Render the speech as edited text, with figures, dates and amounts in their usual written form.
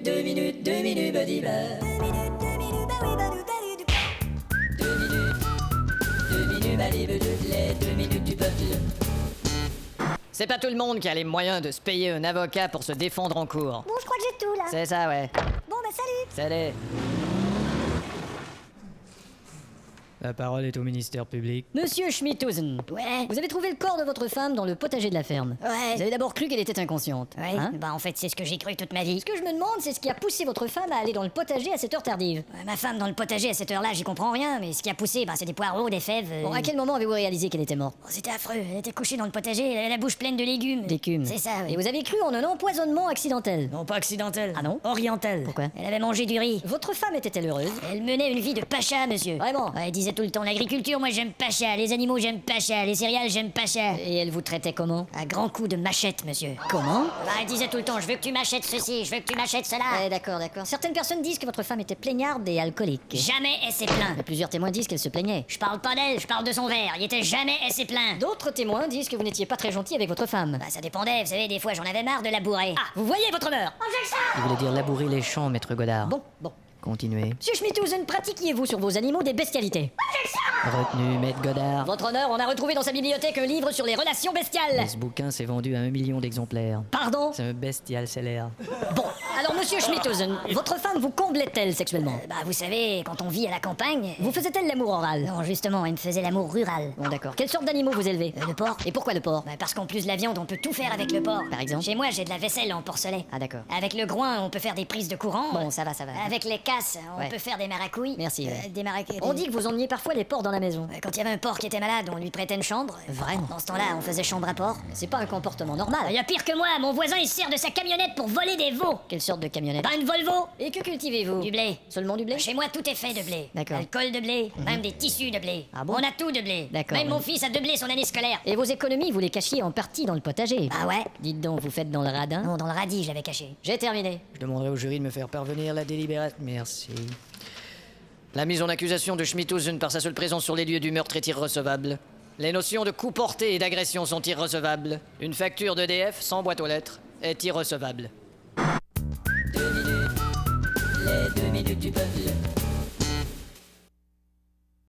2 minutes, badiba. 2 minutes, badiba, les 2 minutes du peuple. C'est pas tout le monde qui a les moyens de se payer un avocat pour se défendre en cours. Bon, je crois que j'ai tout, là. C'est ça, ouais. Bon, bah, salut. Salut. La parole est au ministère public. Monsieur Schmidhausen. Ouais. Vous avez trouvé le corps de votre femme dans le potager de la ferme. Ouais. Vous avez d'abord cru qu'elle était inconsciente. Ouais. Hein? Bah, en fait, c'est ce que j'ai cru toute ma vie. Ce que je me demande, c'est ce qui a poussé votre femme à aller dans le potager à cette heure tardive. Ma femme dans le potager à cette heure-là, j'y comprends rien, mais ce qui a poussé, bah, c'est des poireaux, des fèves. Bon, à quel moment avez-vous réalisé qu'elle était morte? Oh, c'était affreux. Elle était couchée dans le potager, elle a la bouche pleine de légumes. D'écume. C'est ça, oui. Et vous avez cru en un empoisonnement accidentel. Non, pas accidentel. Ah non? Oriental. Pourquoi? Elle avait mangé du riz. Votre femme était-elle heureuse? Elle menait une vie de pacha, monsieur. Vraiment? Ouais, elle disait tout le temps l'agriculture, moi j'aime pacha, les animaux j'aime pacha, les céréales j'aime pacha. Et elle vous traitait comment? À grands coups de machette, monsieur. Comment? Bah, elle disait tout le temps, je veux que tu m'achètes ceci, je veux que tu m'achètes cela. D'accord. Certaines personnes disent que votre femme était plaignarde et alcoolique. Jamais elle s'est plaint. Mais plusieurs témoins disent qu'elle se plaignait. Je parle pas d'elle, je parle de son verre. Il était jamais elle s'est plaint. D'autres témoins disent que vous n'étiez pas très gentil avec votre femme. Bah, ça dépendait, vous savez, des fois j'en avais marre de la bourrer. Ah, vous voyez votre honneur! Il voulait dire labourer les champs, maître Godard. Bon. Continuez. Monsieur Schmidhausen, pratiquiez-vous sur vos animaux des bestialités? Retenu, maître Godard. Votre honneur, on a retrouvé dans sa bibliothèque un livre sur les relations bestiales. Ce bouquin s'est vendu à 1 million d'exemplaires. Pardon? C'est un bestial salaire. Bon, alors monsieur Schmidhausen, votre femme vous comblait-elle sexuellement? Bah, vous savez, quand on vit à la campagne. Vous faisait-elle l'amour oral? Non, justement, elle me faisait l'amour rural. Bon, d'accord. Quelle sorte d'animaux vous élevez? Le porc. Et pourquoi le porc? Bah, parce qu'en plus de la viande, on peut tout faire avec le porc. Par exemple? Chez moi, j'ai de la vaisselle en porcelain. Ah, d'accord. Avec le groin, on peut faire des prises de courant. Bon, ça va. Avec les casses, on Ouais. peut faire des maracouilles. Merci, ouais. Des maracouilles. On dit que vous emmeniez parfois les porcs dans la maison. Quand il y avait un porc qui était malade, on lui prêtait une chambre. Vraiment? Dans ce temps-là, on faisait chambre à porc. C'est pas un comportement Il normal. y a pire que moi, mon voisin il sert de sa camionnette pour voler des veaux. Quelle sorte de camionnette? Pas une Volvo. Et que cultivez-vous? Du blé. Seulement du blé? Chez moi, tout est fait de blé. D'accord. Alcool de blé, même des tissus de blé. Ah bon? On a tout de blé. D'accord, Même mon oui. fils a de blé son année scolaire. Et vos économies, vous les cachiez en partie dans le potager. Ah ouais? Dites donc, vous faites dans le radin? Non, dans le radis, je l'avais caché. J'ai terminé. Je demanderai au jury de me faire parvenir la délibération. Merci. La mise en accusation de Schmidhausen par sa seule présence sur les lieux du meurtre est irrecevable. Les notions de coup porté et d'agression sont irrecevables. Une facture d'EDF sans boîte aux lettres est irrecevable. 2 minutes, les 2 minutes du peuple.